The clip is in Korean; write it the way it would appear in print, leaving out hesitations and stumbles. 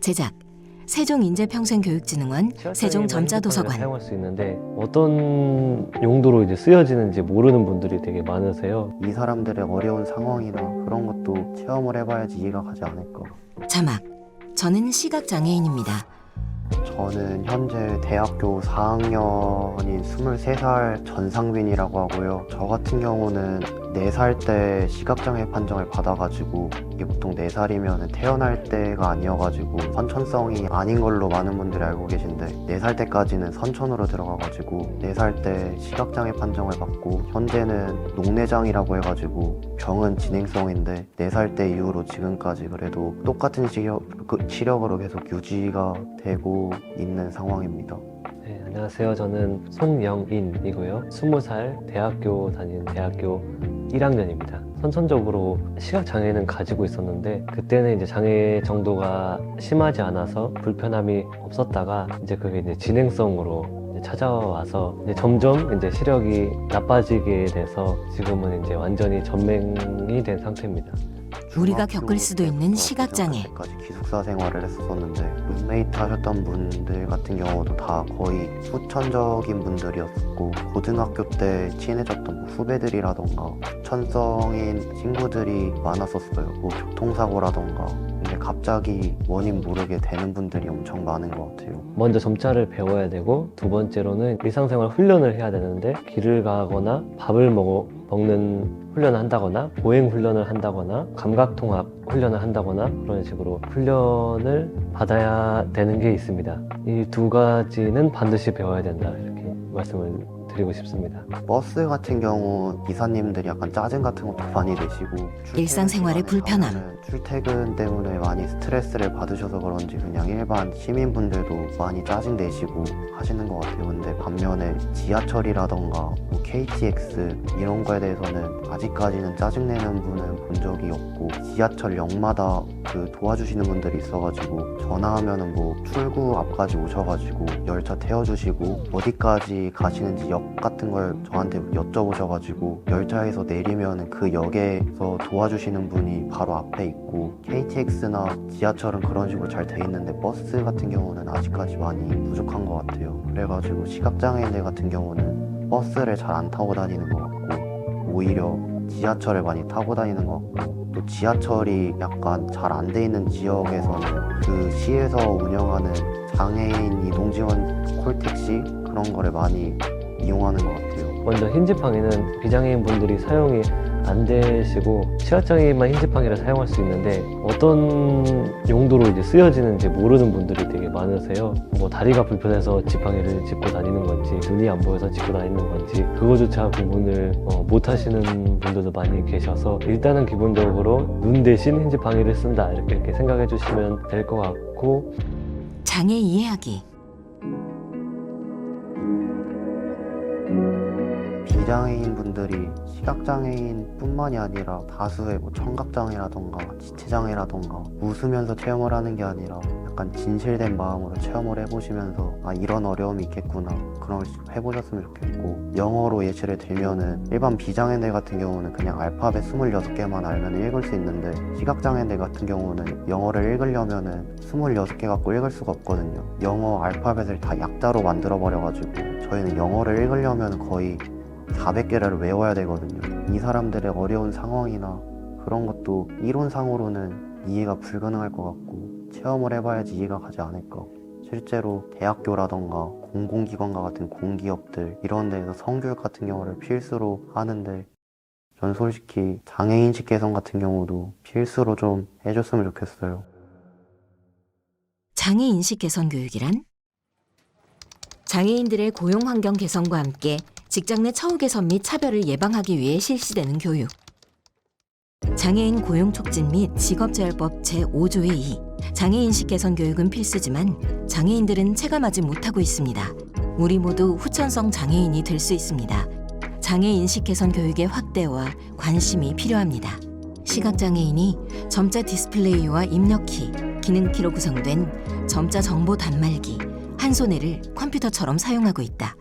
제작 세종인재평생교육진흥원 세종점자도서관. 사용할 수 있는데 어떤 용도로 이제 쓰여지는지 모르는 분들이 되게 많으세요. 이 사람들의 어려운 상황이나 그런 것도 체험을 해봐야지 이해가 가지 않을까. 자막 저는 시각장애인입니다. 저는 현재 대학교 4학년인 23살 전상빈이라고 하고요. 저 같은 경우는 4살 때 시각장애 판정을 받아가지고 이게 보통 4살이면 태어날 때가 아니어가지고 선천성이 아닌 걸로 많은 분들이 알고 계신데 4살 때까지는 선천으로 들어가가지고 4살 때 시각장애 판정을 받고 현재는 녹내장이라고 해가지고 병은 진행성인데 4살 때 이후로 지금까지 그래도 똑같은 시력으로 계속 유지가 되고 있는 상황입니다. 네, 안녕하세요. 저는 송영인이고요. 20살 대학교 다니는 대학교 1학년입니다. 선천적으로 시각장애는 가지고 있었는데 그때는 이제 장애 정도가 심하지 않아서 불편함이 없었다가 이제 그게 이제 진행성으로 이제 찾아와서 이제 점점 이제 시력이 나빠지게 돼서 지금은 이제 완전히 전맹이 된 상태입니다. 우리가 겪을 수도 있는 시각장애. 까지 기숙사 생활을 했었는데 룸메이트 하셨던 분들 같은 경우도 다 거의 후천적인 분들이었고 고등학교 때 친해졌던 후배들이라던가 후천성인 친구들이 많았었어요. 뭐 교통사고라던가. 근데 갑자기 원인 모르게 되는 분들이 엄청 많은 것 같아요. 먼저 점자를 배워야 되고 두 번째로는 일상생활 훈련을 해야 되는데 길을 가거나 밥을 먹는 훈련을 한다거나 보행 훈련을 한다거나 감각통합 훈련을 한다거나 그런 식으로 훈련을 받아야 되는 게 있습니다. 이 두 가지는 반드시 배워야 된다 이렇게 말씀을 드리고 싶습니다. 버스 같은 경우 기사님들이 약간 짜증 같은 것도 많이 내시고 일상생활의 불편함. 출퇴근 때문에 많이 스트레스를 받으셔서 그런지 그냥 일반 시민분들도 많이 짜증 내시고 하시는 것 같아요. 근데 반면에 지하철이라던가 뭐 KTX 이런 거에 대해서는 아직까지는 짜증내는 분은 본 적이 없고 지하철역마다 그 도와주시는 분들이 있어가지고 전화하면은 뭐 출구 앞까지 오셔가지고 열차 태워주시고 어디까지 가시는지 역 같은 걸 저한테 여쭤보셔가지고 열차에서 내리면 그 역에서 도와주시는 분이 바로 앞에 있고 KTX나 지하철은 그런 식으로 잘 돼 있는데 버스 같은 경우는 아직까지 많이 부족한 것 같아요. 그래가지고 시각장애인들 같은 경우는 버스를 잘 안 타고 다니는 것 같고 오히려 지하철을 많이 타고 다니는 것 같고 또 지하철이 약간 잘 안 돼 있는 지역에서는 그 시에서 운영하는 장애인 이동지원 콜택시 그런 거를 많이 이용하는 것 같아요. 먼저 흰지팡이는 비장애인 분들이 사용이 안 되시고 시각장애인만 흰지팡이를 사용할 수 있는데 어떤 용도로 이제 쓰여지는지 모르는 분들이 되게 많으세요. 뭐 다리가 불편해서 지팡이를 짚고 다니는 건지 눈이 안 보여서 짚고 다니는 건지 그거조차 구분을 못 하시는 분들도 많이 계셔서 일단은 기본적으로 눈 대신 흰지팡이를 쓴다 이렇게 생각해 주시면 될 것 같고 장애 이해하기. 비장애인 분들이 시각장애인 뿐만이 아니라 다수의 뭐 청각장애라던가 지체장애라던가 웃으면서 체험을 하는 게 아니라 약간 진실된 마음으로 체험을 해보시면서 아 이런 어려움이 있겠구나 그런 걸 해보셨으면 좋겠고 영어로 예시를 들면은 일반 비장애인들 같은 경우는 그냥 알파벳 26개만 알면 읽을 수 있는데 시각장애인들 같은 경우는 영어를 읽으려면은 26개 갖고 읽을 수가 없거든요. 영어 알파벳을 다 약자로 만들어 버려가지고 저희는 영어를 읽으려면 거의 400개를 외워야 되거든요. 이 사람들의 어려운 상황이나 그런 것도 이론상으로는 이해가 불가능할 것 같고 체험을 해봐야지 이해가 가지 않을까. 실제로 대학교라던가 공공기관과 같은 공기업들 이런 데에서 성교육 같은 경우를 필수로 하는데 전 솔직히 장애인식 개선 같은 경우도 필수로 좀 해줬으면 좋겠어요. 장애인식 개선 교육이란 장애인들의 고용 환경 개선과 함께 직장 내 처우 개선 및 차별을 예방하기 위해 실시되는 교육. 장애인 고용 촉진 및 직업재활법 제5조의 2. 장애인식 개선 교육은 필수지만 장애인들은 체감하지 못하고 있습니다. 우리 모두 후천성 장애인이 될 수 있습니다. 장애인식 개선 교육의 확대와 관심이 필요합니다. 시각장애인이 점자 디스플레이와 입력키, 기능키로 구성된 점자 정보 단말기, 한 손해를 컴퓨터처럼 사용하고 있다.